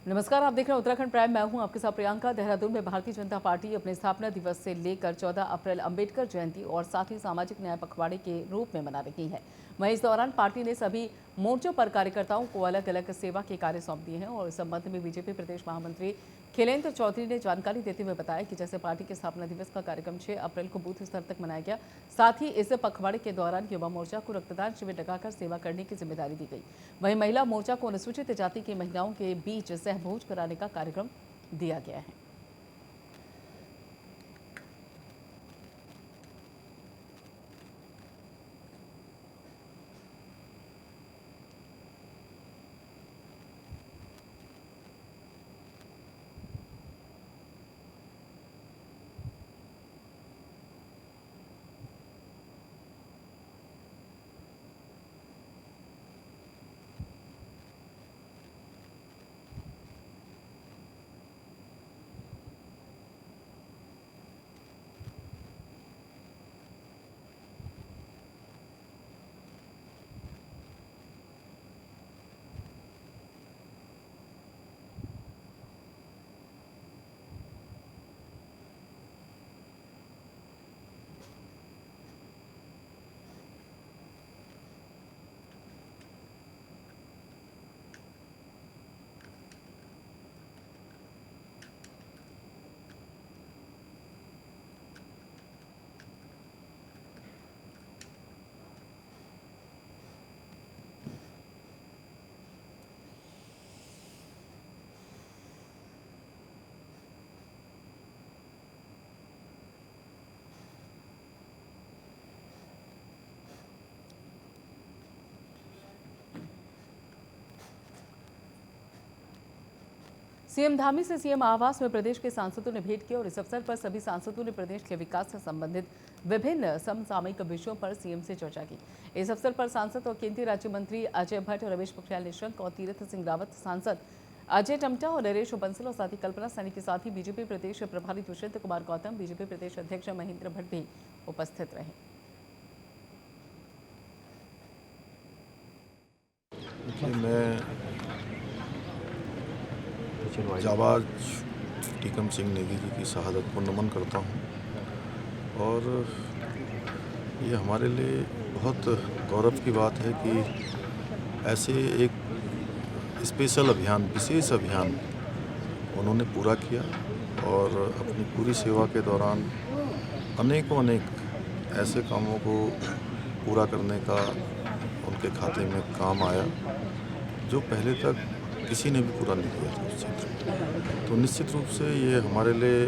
नमस्कार, आप देख रहे हैं उत्तराखंड प्राइम। मैं हूं आपके साथ प्रियंका। देहरादून में भारतीय जनता पार्टी अपने स्थापना दिवस से लेकर 14 अप्रैल अंबेडकर जयंती और साथ ही सामाजिक न्याय पखवाड़े के रूप में मना रही है। वहीं इस दौरान पार्टी ने सभी मोर्चों पर कार्यकर्ताओं को अलग अलग सेवा के कार्य सौंप दिए हैं और इस संबंध में बीजेपी प्रदेश महामंत्री खिलेंद्र चौधरी ने जानकारी देते हुए बताया कि जैसे पार्टी के स्थापना दिवस का कार्यक्रम 6 अप्रैल को बूथ स्तर तक मनाया गया, साथ ही इस पखवाड़े के दौरान युवा मोर्चा को रक्तदान शिविर लगाकर सेवा करने की जिम्मेदारी दी गई। वहीं महिला मोर्चा को अनुसूचित जाति की महिलाओं के बीच सहभोज कराने का कार्यक्रम दिया गया है। सीएम धामी से सीएम आवास में प्रदेश के सांसदों ने भेंट की और इस अवसर पर सभी सांसदों ने प्रदेश के विकास से संबंधित विभिन्न समसामयिक विषयों पर सीएम से चर्चा की। इस अवसर पर सांसद और केंद्रीय राज्य मंत्री अजय भट्ट, रमेश पोखरियाल निशंक और तीरथ सिंह रावत, सांसद अजय टमटा और नरेश बंसल और साथ ही कल्पना सैनी के साथ ही बीजेपी प्रदेश प्रभारी दुष्यंत कुमार गौतम, बीजेपी प्रदेश अध्यक्ष महेंद्र भट्ट भी उपस्थित रहे। मैं जाबाज टीकम सिंह नेगी जी की शहादत को नमन करता हूं और ये हमारे लिए बहुत गौरव की बात है कि ऐसे एक स्पेशल अभियान, विशेष अभियान उन्होंने पूरा किया और अपनी पूरी सेवा के दौरान अनेक ऐसे कामों को पूरा करने का उनके खाते में काम आया जो पहले तक किसी ने भी पूरा नहीं किया था उस क्षेत्र में। तो निश्चित रूप से ये हमारे लिए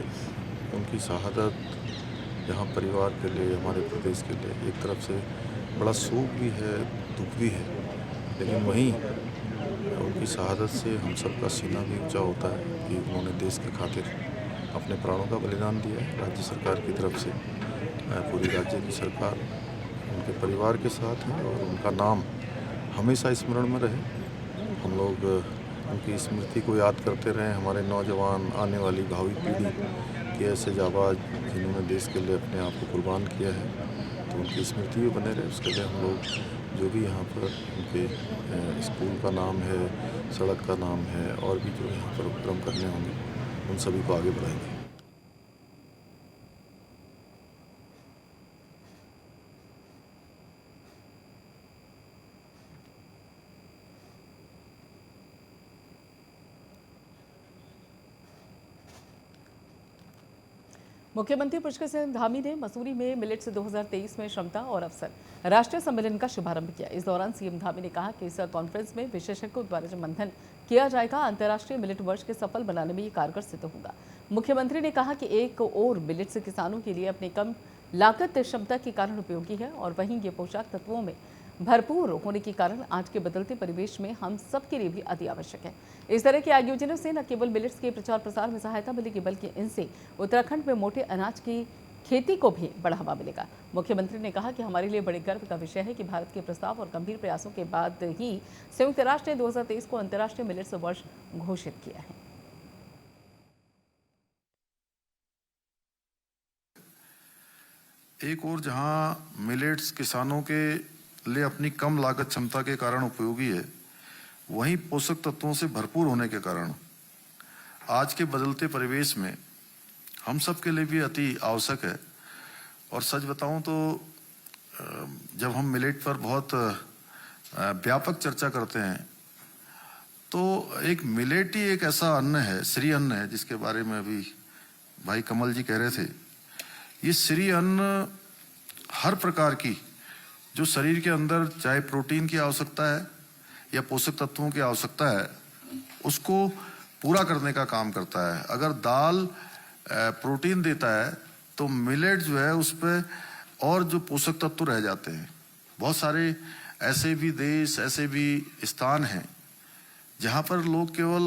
उनकी शहादत यहाँ परिवार के लिए, हमारे प्रदेश के लिए एक तरफ से बड़ा शोक भी है, दुख भी है, लेकिन वहीं उनकी शहादत से हम सबका सीना भी ऊंचा होता है कि उन्होंने देश के खातिर अपने प्राणों का बलिदान दिया है। राज्य सरकार की तरफ से पूरी राज्य की सरकार उनके परिवार के साथ है और उनका नाम हमेशा स्मरण में रहे। हम लोग उनकी स्मृति को याद करते रहें, हमारे नौजवान, आने वाली भावी पीढ़ी के ऐसे जाबाज जिन्होंने देश के लिए अपने आप को कुर्बान किया है, तो उनकी स्मृति भी बने रहे। उसके लिए हम लोग जो भी यहाँ पर उनके स्कूल का नाम है, सड़क का नाम है और भी जो यहाँ पर उपक्रम करने होंगे उन सभी को आगे बढ़ाएंगे। मुख्यमंत्री पुष्कर सिंह धामी ने मसूरी में मिलेट्स 2023 में क्षमता और अवसर राष्ट्रीय सम्मेलन का शुभारंभ किया। इस दौरान सीएम धामी ने कहा कि इस कॉन्फ्रेंस में विशेषज्ञों द्वारा जो मंथन किया जाएगा, अंतर्राष्ट्रीय मिलेट वर्ष के सफल बनाने में ये कारगर सिद्ध होगा। मुख्यमंत्री ने कहा कि एक ओर मिलेट्स किसानों के लिए अपने कम लागत क्षमता के कारण उपयोगी है और वहीं ये पोषक तत्वों में भरपूर होने के कारण आज के बदलते परिवेश में हम सबके लिए भी अति आवश्यक है। इस तरह के आयोजनों से न केवल मिलेट्स के प्रचार प्रसार में सहायता मिलेगी, बल्कि इनसे उत्तराखंड में मोटे अनाज की खेती को भी बढ़ावा मिलेगा। मुख्यमंत्री ने कहा कि हमारे लिए बड़े गर्व का विषय है कि भारत के प्रस्ताव और गंभीर प्रयासों के बाद ही संयुक्त राष्ट्र ने 2023 को अंतर्राष्ट्रीय मिलेट्स वर्ष घोषित किया है। एक और जहां मिलेट्स किसानों के लिए अपनी कम लागत क्षमता के कारण उपयोगी है, वहीं पोषक तत्वों से भरपूर होने के कारण आज के बदलते परिवेश में हम सब के लिए भी अति आवश्यक है। और सच बताऊं तो जब हम मिलेट पर बहुत व्यापक चर्चा करते हैं तो एक मिलेट ही एक ऐसा अन्न है, श्री अन्न है, जिसके बारे में अभी भाई कमल जी कह रहे थे। ये श्री अन्न हर प्रकार की जो शरीर के अंदर चाहे प्रोटीन की आवश्यकता है या पोषक तत्वों की आवश्यकता है उसको पूरा करने का काम करता है। अगर दाल प्रोटीन देता है तो मिलेट जो है उस पर और जो पोषक तत्व रह जाते हैं। बहुत सारे ऐसे भी देश, ऐसे भी स्थान हैं जहाँ पर लोग केवल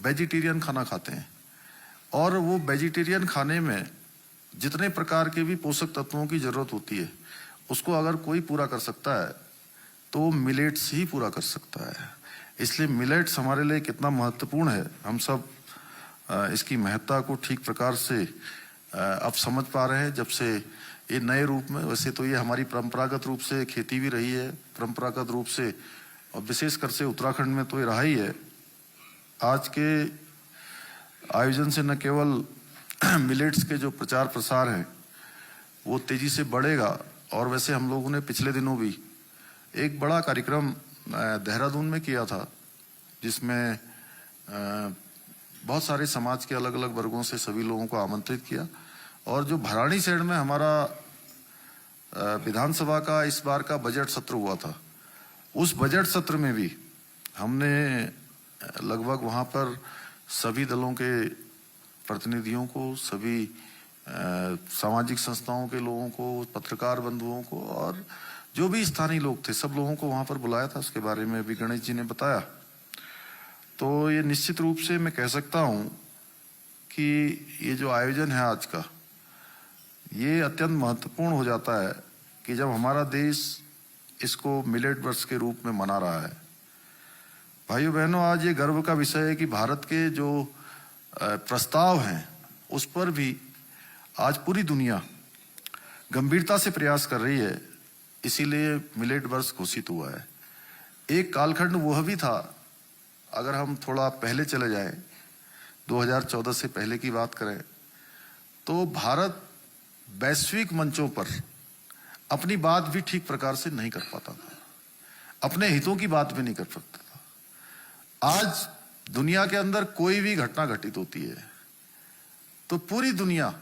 वेजिटेरियन खाना खाते हैं और वो वेजिटेरियन खाने में जितने प्रकार के भी पोषक तत्वों की जरूरत होती है उसको अगर कोई पूरा कर सकता है तो मिलेट्स ही पूरा कर सकता है। इसलिए मिलेट्स हमारे लिए कितना महत्वपूर्ण है, हम सब इसकी महत्ता को ठीक प्रकार से अब समझ पा रहे हैं। जब से ये नए रूप में, वैसे तो ये हमारी परंपरागत रूप से खेती भी रही है, परंपरागत रूप से, और विशेषकर से उत्तराखंड में तो ये रहा ही है। आज के आयोजन से न केवल मिलेट्स के जो प्रचार प्रसार हैं वो तेजी से बढ़ेगा, और वैसे हम लोगों ने पिछले दिनों भी एक बड़ा कार्यक्रम देहरादून में किया था जिसमें बहुत सारे समाज के अलग अलग वर्गों से सभी लोगों को आमंत्रित किया। और जो भराड़ी शहर में हमारा विधानसभा का इस बार का बजट सत्र हुआ था, उस बजट सत्र में भी हमने लगभग वहाँ पर सभी दलों के प्रतिनिधियों को, सभी सामाजिक संस्थाओं के लोगों को, पत्रकार बंधुओं को और जो भी स्थानीय लोग थे सब लोगों को वहाँ पर बुलाया था। उसके बारे में भी गणेश जी ने बताया। तो ये निश्चित रूप से मैं कह सकता हूँ कि ये जो आयोजन है आज का, ये अत्यंत महत्वपूर्ण हो जाता है कि जब हमारा देश इसको मिलेट वर्ष के रूप में मना रहा है। भाइयों बहनों, आज ये गर्व का विषय है कि भारत के जो प्रस्ताव हैं उस पर भी आज पूरी दुनिया गंभीरता से प्रयास कर रही है, इसीलिए मिलेट वर्ष घोषित हुआ है। एक कालखंड वह भी था, अगर हम थोड़ा पहले चले जाएं, 2014 से पहले की बात करें तो भारत वैश्विक मंचों पर अपनी बात भी ठीक प्रकार से नहीं कर पाता था, अपने हितों की बात भी नहीं कर सकता था। आज दुनिया के अंदर कोई भी घटना घटित होती है तो पूरी दुनिया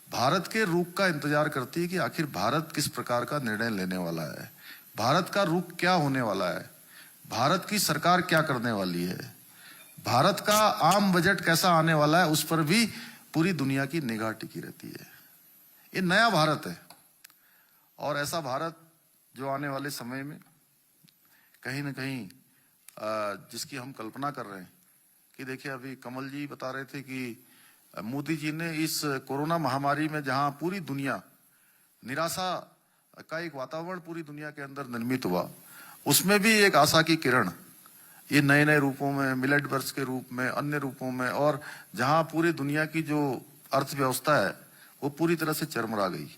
भारत के रुख का इंतजार करती है कि आखिर भारत किस प्रकार का निर्णय लेने वाला है, भारत का रुख क्या होने वाला है, भारत की सरकार क्या करने वाली है, भारत का आम बजट कैसा आने वाला है, उस पर भी पूरी दुनिया की निगाह टिकी रहती है। ये नया भारत है और ऐसा भारत जो आने वाले समय में कहीं ना कहीं जिसकी हम कल्पना कर रहे हैं कि देखिए, अभी कमल जी बता रहे थे कि मोदी जी ने इस कोरोना महामारी में जहां पूरी दुनिया, निराशा का एक वातावरण पूरी दुनिया के अंदर निर्मित हुआ, उसमें भी एक आशा की किरण ये नए नए रूपों में, मिलेट वर्ष के रूप में, अन्य रूपों में, और जहां पूरी दुनिया की जो अर्थव्यवस्था है वो पूरी तरह से चरमरा गई,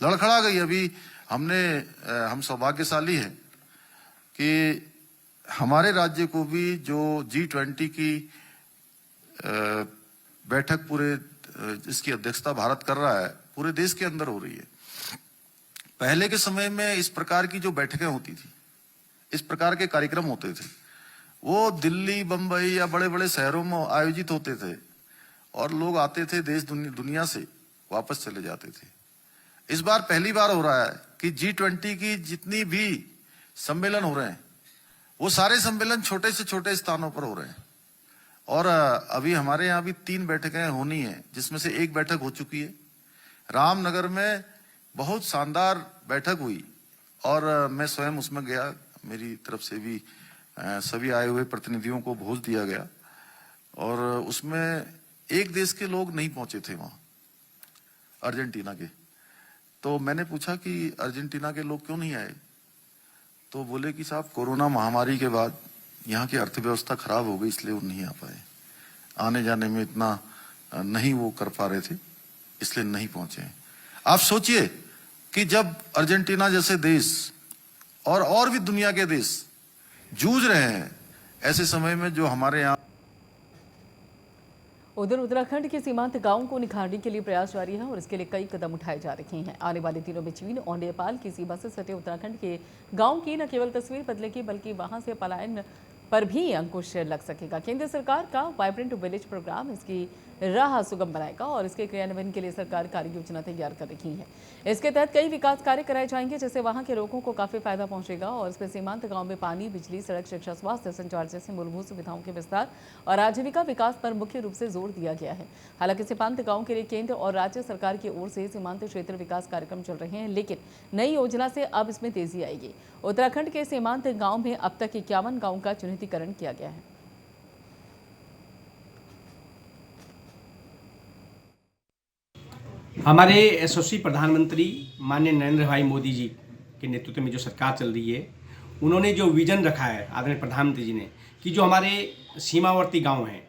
लड़खड़ा गई। अभी हम सौभाग्यशाली हैं कि हमारे राज्य को भी जो G20 की बैठक, पूरे इसकी अध्यक्षता भारत कर रहा है, पूरे देश के अंदर हो रही है। पहले के समय में इस प्रकार की जो बैठकें होती थी, इस प्रकार के कार्यक्रम होते थे, वो दिल्ली, बंबई या बड़े बड़े शहरों में आयोजित होते थे और लोग आते थे देश दुनिया से, वापस चले जाते थे। इस बार पहली बार हो रहा है कि G20 की जितनी भी सम्मेलन हो रहे हैं वो सारे सम्मेलन छोटे से छोटे स्थानों पर हो रहे हैं। और अभी हमारे यहाँ भी 3 बैठकें होनी है, जिसमें से एक बैठक हो चुकी है। रामनगर में बहुत शानदार बैठक हुई और मैं स्वयं उसमें गया, मेरी तरफ से भी सभी आए हुए प्रतिनिधियों को भोज दिया गया और उसमें एक देश के लोग नहीं पहुंचे थे वहां, अर्जेंटीना के। तो मैंने पूछा कि अर्जेंटीना के लोग क्यों नहीं आए, तो बोले कि साहब कोरोना महामारी के बाद यहाँ की अर्थव्यवस्था खराब हो गई, इसलिए वो नहीं आ पाए, आने जाने में इतना नहीं वो कर पा रहे थे, इसलिए नहीं पहुंचे। आप सोचिए कि जब अर्जेंटीना जैसे देश और भी दुनिया के देश जूझ रहे हैं, ऐसे समय में जो हमारे यहाँ उधर उत्तराखंड के सीमांत गांवों को निखारने के लिए प्रयास जारी है और इसके लिए कई कदम उठाए जा रहे हैं। आने वाले दिनों में चीन और नेपाल की सीमा से सटे उत्तराखंड के गांव की न केवल तस्वीर बदलेगी बल्कि वहां से पलायन पर भी अंकुश लग सकेगा। केंद्र सरकार का वाइब्रेंट विलेज प्रोग्राम इसकी राह सुगम बनाएगा और इसके क्रियान्वयन के लिए सरकार कार्य योजना तैयार कर रही है। इसके तहत कई विकास कार्य कराए जाएंगे जिससे वहां के लोगों को काफी फायदा पहुंचेगा और इसमें सीमांत गांव में पानी, बिजली, सड़क, शिक्षा, स्वास्थ्य, संचार जैसे मूलभूत सुविधाओं के विस्तार और आजीविका विकास पर मुख्य रूप से जोर दिया गया है। हालांकि सीमांत गांव के लिए केंद्र और राज्य सरकार की ओर से सीमांत क्षेत्र विकास कार्यक्रम चल रहे हैं, लेकिन नई योजना से अब इसमें तेजी आएगी। उत्तराखंड के सीमांत गांव में अब तक 51 गांव का चिन्हितीकरण किया गया है। हमारे यशस्वी प्रधानमंत्री माननीय नरेंद्र भाई मोदी जी के नेतृत्व में जो सरकार चल रही है, उन्होंने जो विजन रखा है आदरणीय प्रधानमंत्री जी ने कि जो हमारे सीमावर्ती गांव हैं,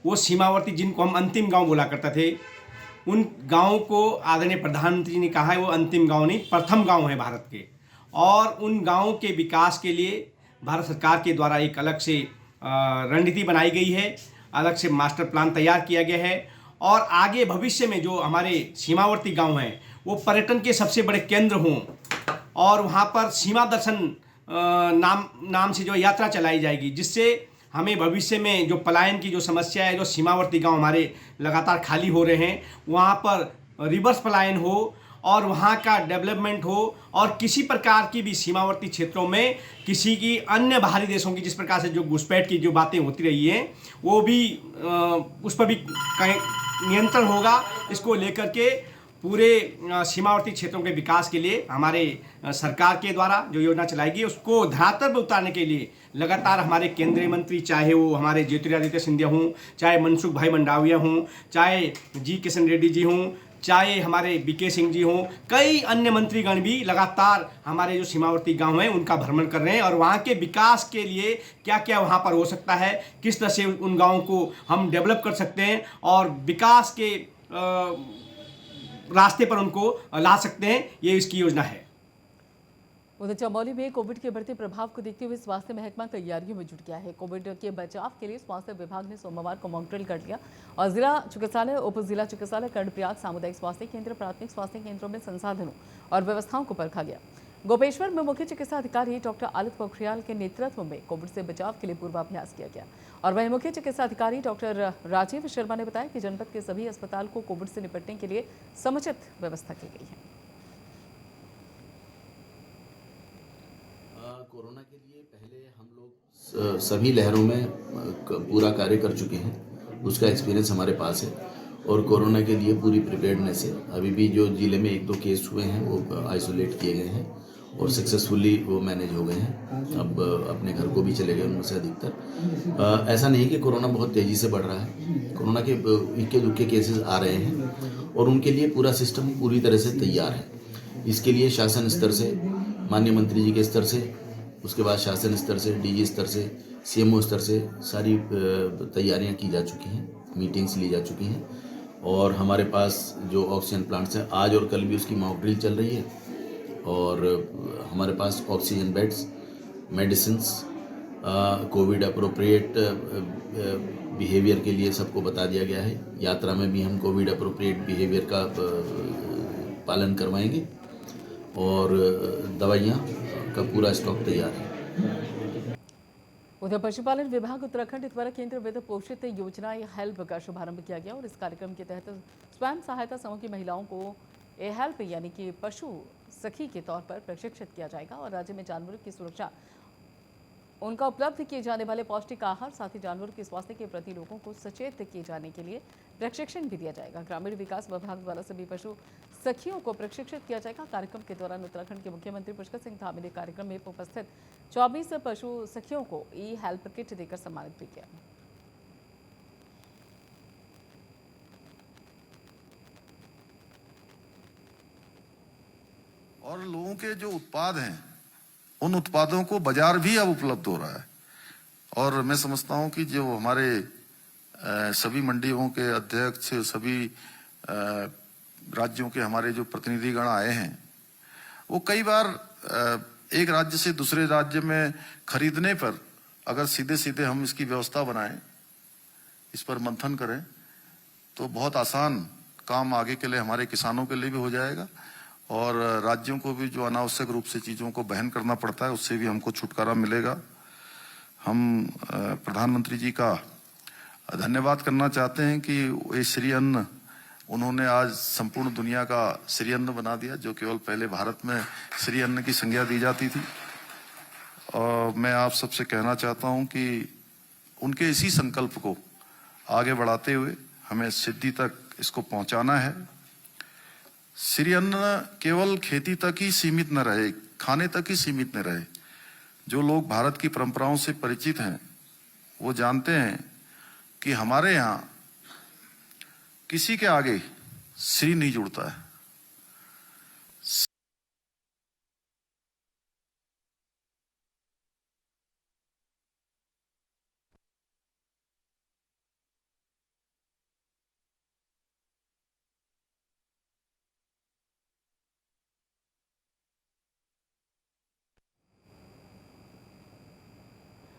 वो सीमावर्ती जिनको हम अंतिम गांव बोला करते थे, उन गांवों को आदरणीय प्रधानमंत्री जी ने कहा है वो अंतिम गांव नहीं, प्रथम गांव है भारत के। और उन गांवों के विकास के लिए भारत सरकार के द्वारा एक अलग से रणनीति बनाई गई है, अलग से मास्टर प्लान तैयार किया गया है। और आगे भविष्य में जो हमारे सीमावर्ती गांव हैं वो पर्यटन के सबसे बड़े केंद्र हों और वहाँ पर सीमा दर्शन नाम से जो यात्रा चलाई जाएगी, जिससे हमें भविष्य में जो पलायन की जो समस्या है, जो सीमावर्ती गांव हमारे लगातार खाली हो रहे हैं, वहाँ पर रिवर्स पलायन हो और वहाँ का डेवलपमेंट हो और किसी प्रकार की भी सीमावर्ती क्षेत्रों में किसी की अन्य बाहरी देशों की जिस प्रकार से जो घुसपैठ की जो बातें होती रही हैं, वो भी उस पर भी नियंत्रण होगा। इसको लेकर के पूरे सीमावर्ती क्षेत्रों के विकास के लिए हमारे सरकार के द्वारा जो योजना चलाएगी उसको धरातल पर उतारने के लिए लगातार हमारे केंद्रीय मंत्री, चाहे वो हमारे ज्योतिरादित्य सिंधिया हों, चाहे मनसुख भाई मंडाविया हों, चाहे जी किशन रेड्डी जी हों, चाहे हमारे बीके सिंह जी हों, कई अन्य मंत्रीगण भी लगातार हमारे जो सीमावर्ती गांव हैं उनका भ्रमण कर रहे हैं और वहाँ के विकास के लिए क्या क्या वहाँ पर हो सकता है, किस तरह से उन गांवों को हम डेवलप कर सकते हैं और विकास के रास्ते पर उनको ला सकते हैं, ये इसकी योजना है। उधर चमोली में कोविड के बढ़ते प्रभाव को देखते हुए स्वास्थ्य महकमा तैयारियों में जुट गया है। कोविड के बचाव के लिए स्वास्थ्य विभाग ने सोमवार को मॉक ड्रिल कर लिया और जिला चिकित्सालय, उप जिला चिकित्सालय, कर्णप्रयाग, सामुदायिक स्वास्थ्य केंद्र, प्राथमिक स्वास्थ्य केंद्रों में संसाधनों और व्यवस्थाओं को परखा गया। गोपेश्वर में मुख्य चिकित्सा अधिकारी डॉक्टर आदित्य पोखरियाल के नेतृत्व में कोविड से बचाव के लिए पूर्वाभ्यास किया गया और वहीं मुख्य चिकित्सा अधिकारी डॉक्टर राजीव शर्मा ने बताया कि जनपद के सभी अस्पताल को कोविड से निपटने के लिए समुचित व्यवस्था की गई है। कोरोना के लिए पहले हम लोग सभी लहरों में पूरा कार्य कर चुके हैं, उसका एक्सपीरियंस हमारे पास है और कोरोना के लिए पूरी प्रिपेयर्डनेस है। अभी भी जो जिले में 1-2 केस हुए हैं वो आइसोलेट किए गए हैं और सक्सेसफुली वो मैनेज हो गए हैं, अब अपने घर को भी चले गए उनमें से अधिकतर। ऐसा नहीं कि कोरोना बहुत तेज़ी से बढ़ रहा है, कोरोना के इक्के दुक्के केसेस आ रहे हैं और उनके लिए पूरा सिस्टम पूरी तरह से तैयार है। इसके लिए शासन स्तर से, माननीय मंत्री जी के स्तर से, उसके बाद शासन स्तर से, डीजी स्तर से, सीएमओ स्तर से सारी तैयारियां की जा चुकी हैं, मीटिंग्स ली जा चुकी हैं और हमारे पास जो ऑक्सीजन प्लांट्स हैं, आज और कल भी उसकी मॉक ड्रिल चल रही है और हमारे पास oxygen beds, medicines, covid appropriate behaviour के लिए सबको बता दिया गया है। यात्रा में भी हम कोविड अप्रोप्रिएट बिहेवियर का पालन करवाएंगे और दवाइयाँ का पूरा स्टॉक तैयार है। उधर पशुपालन विभाग उत्तराखंड द्वारा केंद्र वित्त पोषित योजना हेल्प का शुभारंभ किया गया और इस कार्यक्रम के तहत स्वयं सहायता समूह की महिलाओं को हेल्प यानी कि पशु सखी के तौर पर प्रशिक्षित किया जाएगा और राज्य में जानवरों की सुरक्षा, उनका उपलब्ध किए जाने वाले पौष्टिक आहार, साथ ही जानवरों के स्वास्थ्य के प्रति लोगों को सचेत किए जाने के लिए प्रशिक्षण भी दिया जाएगा। ग्रामीण विकास विभाग द्वारा सभी पशु सखियों को प्रशिक्षित किया जाएगा। कार्यक्रम के दौरान उत्तराखंड के मुख्यमंत्री पुष्कर सिंह धामी ने कार्यक्रम में उपस्थित 24 पशु सखियों को हेल्प किट देकर सम्मानित भी किया। और लोगों के जो उत्पाद हैं, उन उत्पादों को बाजार भी अब उपलब्ध हो रहा है और मैं समझता हूं कि जो हमारे सभी मंडियों के अध्यक्ष, सभी राज्यों के हमारे जो प्रतिनिधिगण आए हैं, वो कई बार एक राज्य से दूसरे राज्य में खरीदने पर अगर सीधे सीधे हम इसकी व्यवस्था बनाएं, इस पर मंथन करें, तो बहुत आसान काम आगे के लिए हमारे किसानों के लिए भी हो जाएगा और राज्यों को भी जो अनावश्यक रूप से चीज़ों को वहन करना पड़ता है उससे भी हमको छुटकारा मिलेगा। हम प्रधानमंत्री जी का धन्यवाद करना चाहते हैं कि ये श्री अन्न उन्होंने आज संपूर्ण दुनिया का श्री अन्न बना दिया, जो केवल पहले भारत में श्री अन्न की संज्ञा दी जाती थी। और मैं आप सबसे कहना चाहता हूं कि उनके इसी संकल्प को आगे बढ़ाते हुए हमें सिद्धि तक इसको पहुंचाना है। श्री अन्न केवल खेती तक ही सीमित न रहे, खाने तक ही सीमित न रहे। जो लोग भारत की परंपराओं से परिचित हैं वो जानते हैं कि हमारे यहाँ किसी के आगे श्री नहीं जुड़ता है।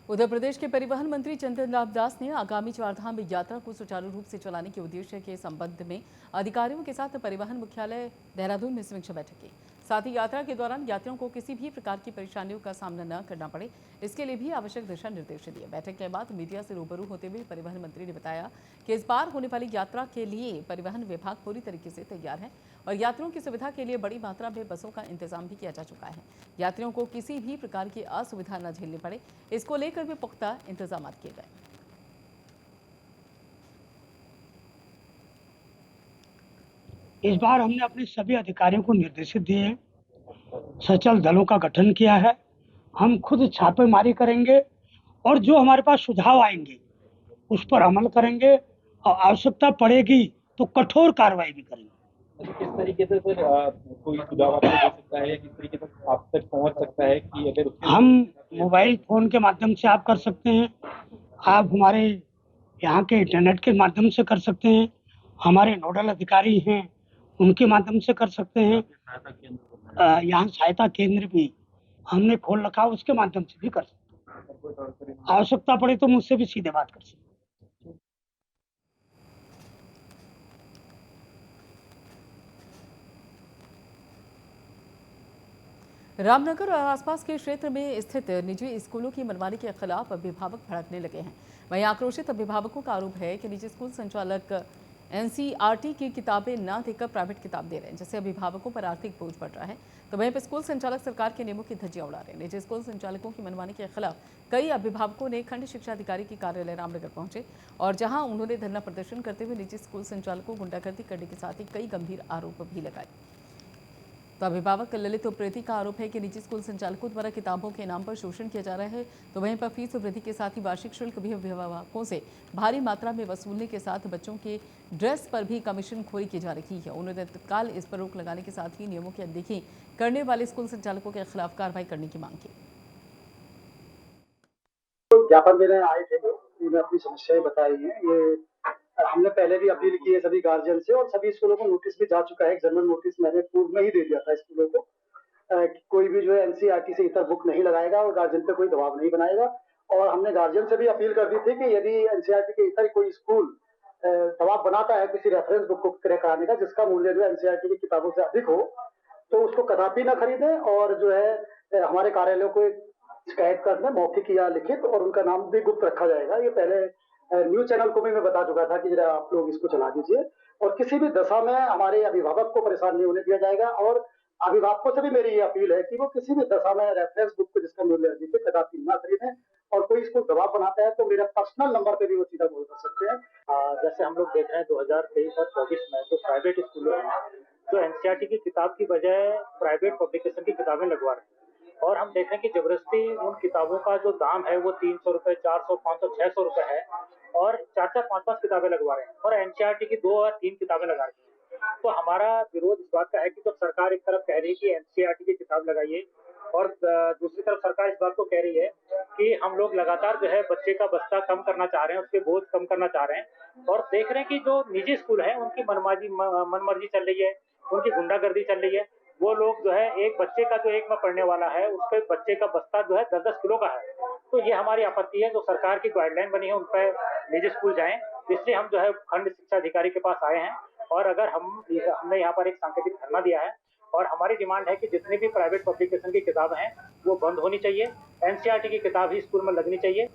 उधर प्रदेश के परिवहन मंत्री चंदन लाल दास ने आगामी चारधाम यात्रा को सुचारू रूप से चलाने के उद्देश्य के संबंध में अधिकारियों के साथ परिवहन मुख्यालय देहरादून में समीक्षा बैठक की। साथ ही यात्रा के दौरान यात्रियों को किसी भी प्रकार की परेशानियों का सामना न करना पड़े, इसके लिए भी आवश्यक दिशा निर्देश दिए। बैठक के बाद मीडिया से रूबरू होते हुए परिवहन मंत्री ने बताया कि इस बार होने वाली यात्रा के लिए परिवहन विभाग पूरी तरीके से तैयार है और यात्रियों की सुविधा के लिए बड़ी मात्रा में बसों का इंतजाम भी किया जा चुका है। यात्रियों को किसी भी प्रकार की असुविधा न झेलनी पड़े, इसको लेकर भी पुख्ता इंतजाम किए गए। इस बार हमने अपने सभी अधिकारियों को निर्देशित दिए हैं, सचल दलों का गठन किया है। हम खुद छापेमारी करेंगे और जो हमारे पास सुझाव आएंगे उस पर अमल करेंगे और आवश्यकता पड़ेगी तो कठोर कार्रवाई भी करेंगे। किस तरीके से सर कोई सुझाव आपको दे सकता है या किस तरीके से आप तक पहुंच सकता है कि अगर हम मोबाइल फोन के माध्यम से आप कर सकते हैं, आप हमारे यहाँ के इंटरनेट के माध्यम से कर सकते हैं, हमारे नोडल अधिकारी हैं उनके माध्यम से कर सकते हैं। यहाँ सहायता केंद्र भी हमने खोल रखा, उसके माध्यम से भी कर सकते हैं। आवश्यकता पड़े तो मुझसे भी सीधे बात कर सकते हैं। रामनगर और आसपास के क्षेत्र में स्थित निजी स्कूलों की मनमानी के खिलाफ अभिभावक भड़कने लगे हैं। वहीं आक्रोशित अभिभावकों का आरोप है कि निजी स्कूल संचालक एनसीईआरटी की किताबें न देकर प्राइवेट किताब दे रहे हैं, जिससे अभिभावकों पर आर्थिक बोझ बढ़ रहा है। तो वहीं पर स्कूल संचालक सरकार के नियमों की धज्जियां उड़ा रहे हैं। निजी स्कूल संचालकों की मनमानी के खिलाफ कई अभिभावकों ने खंड शिक्षा अधिकारी के कार्यालय रामनगर पहुंचे और जहां उन्होंने धरना प्रदर्शन करते हुए निजी स्कूल संचालकों को गुंडागर्दी करने के साथ ही कई गंभीर आरोप भी लगाए। तो अभिभावक ललित उप्रेती का आरोप है कि निजी स्कूल संचालकों द्वारा किताबों के नाम पर शोषण किया जा रहा है। तो वहीं पर फीस वृद्धि के साथ ही वार्षिक शुल्क भी अभिभावकों से भारी मात्रा में वसूलने के साथ बच्चों के ड्रेस पर भी कमीशन खोरी की जा रही है। उन्होंने तत्काल इस पर रोक लगाने के साथ ही नियमों की अनदेखी करने वाले स्कूल संचालकों के खिलाफ कार्रवाई करने की मांग की। ज्ञापन देने आए थे तो उन्होंने अपनी समस्याएं बताई हैं। ये हमने पहले भी अपील की है सभी गार्जियन से और सभी स्कूलों को नोटिस भी जा चुका है। एक जनरल नोटिस मैंने पूर्व में ही दे दिया था स्कूलों को कि कोई भी जो है एनसीईआरटी से इतर बुक नहीं लगाएगा और गार्जियन पे कोई दबाव नहीं बनाएगा। और हमने गार्जियन से भी अपील कर दी थी कि यदि एनसीईआरटी के इतर कोई स्कूल दबाव बनाता है किसी रेफरेंस बुक को क्रय कराने का जिसका मूल्य जो एनसीईआरटी की किताबों से अधिक हो तो उसको कदापि न खरीदें और जो है हमारे कार्यालयों को शिकायत कर दें, मौखिक या लिखित, और उनका नाम भी गुप्त रखा जाएगा। ये पहले न्यूज चैनल को भी मैं बता चुका था कि जरा आप लोग इसको चला दीजिए और किसी भी दशा में हमारे अभिभावक को परेशान नहीं होने दिया जाएगा। और अभिभावकों से भी मेरी ये अपील है कि वो किसी भी दशा में रेफरेंस बुक को जिसका मूल्य अधिक है कदापि न खरीदें और कोई इसको दबाव बनाता है तो मेरा पर्सनल नंबर पे भी वो सीधा कॉल कर सकते हैं। जैसे हम लोग देख रहे हैं 2023 और 24 में जो प्राइवेट स्कूलों हैं जो एनसीईआरटी की किताब की बजाय प्राइवेट पब्लिकेशन की किताबें लगवा रहे हैं और हम देख रहे हैं कि जबरदस्ती उन किताबों का जो दाम है वो 300 रुपए, 400, 500, 600 रुपए है और 4-4, 5-5 किताबें लगवा रहे हैं और एनसीईआरटी की 2 और 3 किताबें लगा रही हैं। तो हमारा विरोध इस बात का है कि जब सरकार एक तरफ कह रही है कि एनसीईआरटी की किताब लगाइए और दूसरी तरफ सरकार इस बात को कह रही है कि हम लोग लगातार जो है बच्चे का बस्ता कम करना चाह रहे हैं, उसके बोझ कम करना चाह रहे हैं और देख रहे हैं कि जो निजी स्कूल है उनकी मनमर्जी चल रही है, उनकी गुंडागर्दी चल रही है। वो लोग जो है एक बच्चे का जो 1 में पढ़ने वाला है उसके बच्चे का बस्ता जो है 10-10 किलो का है। तो ये हमारी आपत्ति है। जो सरकार की गाइडलाइन बनी है उन पर निजी स्कूल जाएं इसलिए हम जो है खंड शिक्षा अधिकारी के पास आए हैं और अगर हमने यहाँ पर एक सांकेतिक धरना दिया है और हमारी डिमांड है कि जितनी भी प्राइवेट पब्लिकेशन की किताबें हैं वो बंद होनी चाहिए, एनसीईआरटी की किताब ही स्कूल में लगनी चाहिए।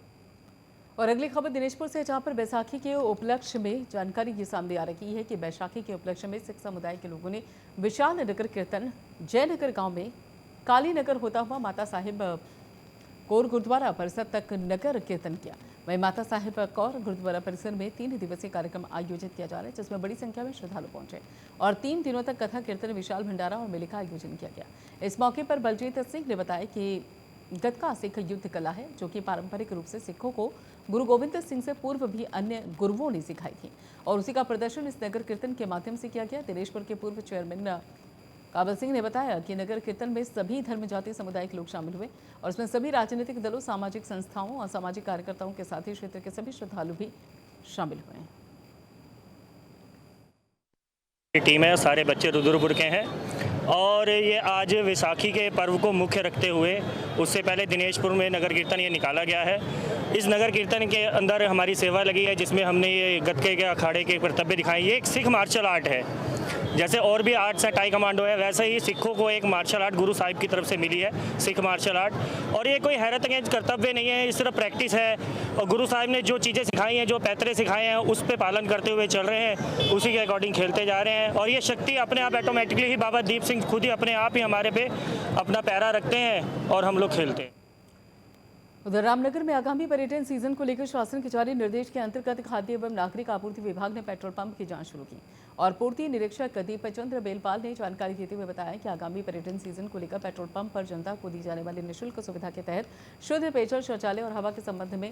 और अगली खबर दिनेशपुर से, जहां पर बैसाखी के उपलक्ष्य में जानकारी ये सामने आ रही है कि बैसाखी के उपलक्ष्य में सिख समुदाय के लोगों ने विशाल नगर कीर्तन जयनगर गांव में काली नगर होता हुआ माता साहिब कौर गुरुद्वारा परिसर तक नगर कीर्तन किया। वहीं माता साहिब कौर गुरुद्वारा परिसर में 3 दिवसीय कार्यक्रम आयोजित किया जा रहा है, जिसमें बड़ी संख्या में श्रद्धालु पहुंचे और 3 दिनों तक कथा कीर्तन, विशाल भंडारा और मेले का आयोजन किया गया। इस मौके पर बलजीत सिंह ने बताया कि गतका सिख युद्ध कला है, जो कि पारंपरिक रूप से सिखों को गुरु गोविंद सिंह से पूर्व भी अन्य गुरुओं ने सिखाई थी और उसी का प्रदर्शन इस नगर कीर्तन के माध्यम से किया गया। दिनेशपुर के पूर्व चेयरमैन काबल सिंह ने बताया कि नगर कीर्तन में सभी धर्म जाति समुदाय के लोग शामिल हुए और इसमें सभी राजनीतिक दलों, सामाजिक संस्थाओं और सामाजिक कार्यकर्ताओं के साथ ही क्षेत्र के सभी श्रद्धालु भी शामिल हुए हैं। टीम है, सारे बच्चे रुद्रपुर के हैं और ये आज वैसाखी के पर्व को मुख्य रखते हुए उससे पहले दिनेशपुर में नगर कीर्तन ये निकाला गया है। इस नगर कीर्तन के अंदर हमारी सेवा लगी है, जिसमें हमने ये गतके के अखाड़े के कर्तव्य दिखाए। ये एक सिख मार्शल आर्ट है, जैसे और भी आर्ट्स है, टाई कमांडो है, वैसे ही सिखों को एक मार्शल आर्ट गुरु साहिब की तरफ से मिली है, सिख मार्शल आर्ट। और ये कोई हैरतअंगेज कर्तव्य नहीं है, इस तरह प्रैक्टिस है और गुरु साहिब ने जो चीज़ें सिखाई हैं, जो पैतरे सिखाए हैं, उस पर पालन करते हुए चल रहे हैं, उसी के अकॉर्डिंग खेलते जा रहे हैं। और ये शक्ति अपने आप ऑटोमेटिकली ही बाबा दीप सिंह खुद ही अपने आप ही हमारे पे अपना पैरा रखते हैं और हम लोग खेलते हैं। उधर रामनगर में आगामी पर्यटन सीजन को लेकर शासन के जारी निर्देश के अंतर्गत खाद्य एवं नागरिक आपूर्ति विभाग ने पेट्रोल पंप की जांच शुरू की और पूर्ति निरीक्षक दीपक चंद्र बेलपाल ने जानकारी देते हुए बताया कि आगामी पर्यटन सीजन को लेकर पेट्रोल पंप पर जनता को दी जाने वाली निःशुल्क सुविधा के तहत शुद्ध पेयजल, शौचालय और हवा के संबंध में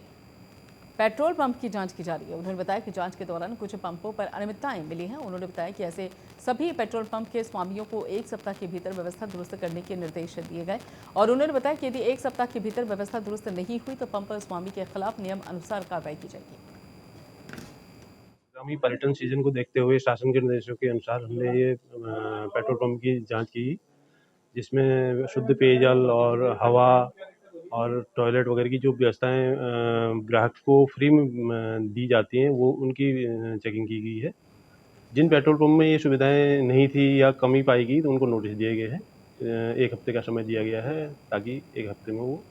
पेट्रोल पंप की जांच की जा रही है। उन्होंने बताया कि जांच के दौरान कुछ पंपों पर अनियमितताएं मिली हैं। उन्होंने बताया कि ऐसे सभी पेट्रोल पंप के स्वामियों को 1 सप्ताह के भीतर व्यवस्था दुरुस्त करने के निर्देश दिए गए और उन्होंने बताया कि यदि 1 सप्ताह के भीतर व्यवस्था दुरुस्त नहीं हुई तो पंप स्वामी के खिलाफ नियम अनुसार कार्रवाई की जाएगी। आगामी पर्यटन सीजन को देखते हुए शासन के निर्देशों के अनुसार हमने ये पेट्रोल पंप की जांच की, जिसमें शुद्ध पेयजल और हवा और टॉयलेट वगैरह की जो व्यवस्थाएं ग्राहक को फ्री में दी जाती हैं, वो उनकी चेकिंग की गई है। जिन पेट्रोल पंप में ये सुविधाएं नहीं थी या कमी पाई गई तो उनको नोटिस दिए गए हैं। 1 हफ्ते का समय दिया गया है ताकि 1 हफ्ते में वो।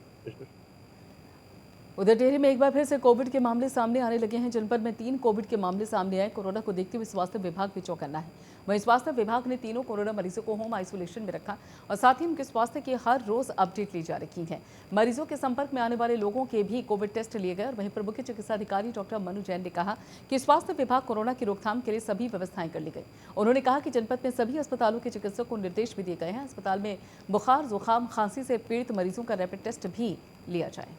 उधर टिहरी में एक बार फिर से कोविड के मामले सामने आने लगे हैं। जनपद में 3 कोविड के मामले सामने आए। कोरोना को देखते हुए स्वास्थ्य विभाग भी चौकन्ना है। वहीं स्वास्थ्य विभाग ने तीनों कोरोना मरीजों को होम आइसोलेशन में रखा और साथ ही उनके स्वास्थ्य की हर रोज अपडेट ली जा रही है। मरीजों के संपर्क में आने वाले लोगों के भी कोविड टेस्ट लिए गए और वहीं पर मुख्य चिकित्सा अधिकारी डॉक्टर मनु जैन ने कहा कि स्वास्थ्य विभाग कोरोना की रोकथाम के लिए सभी व्यवस्थाएं कर ली गई। उन्होंने कहा कि जनपद में सभी अस्पतालों के चिकित्सकों को निर्देश भी दिए गए हैं, अस्पताल में बुखार, जुकाम, खांसी से पीड़ित मरीजों का रैपिड टेस्ट भी लिया जाए।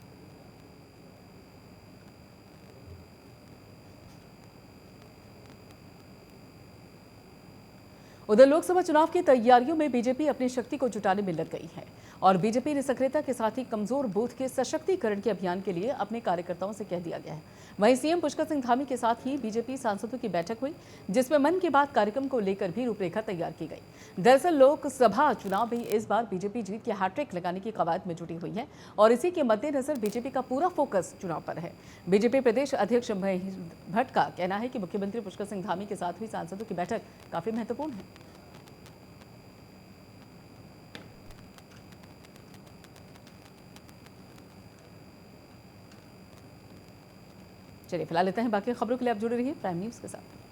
उधर लोकसभा चुनाव की तैयारियों में बीजेपी अपनी शक्ति को जुटाने में लग गई है और बीजेपी ने सक्रियता के साथ ही कमजोर बूथ के सशक्तिकरण के अभियान के लिए अपने कार्यकर्ताओं से कह दिया गया है। वहीं सीएम पुष्कर सिंह धामी के साथ ही बीजेपी सांसदों की बैठक हुई, जिसमें मन की बात कार्यक्रम को लेकर भी रूपरेखा तैयार की गई। दरअसल लोकसभा चुनाव में इस बार बीजेपी जीत की हैट्रिक लगाने की कवायद में जुटी हुई है और इसी के मद्देनजर बीजेपी का पूरा फोकस चुनाव पर है। बीजेपी प्रदेश अध्यक्ष महेश भट्ट का कहना है कि मुख्यमंत्री पुष्कर सिंह धामी के साथ हुई सांसदों की बैठक काफी महत्वपूर्ण है। चलिए फिलहाल लेते हैं, बाकी खबरों के लिए आप जुड़े रहिए प्राइम न्यूज़ के साथ।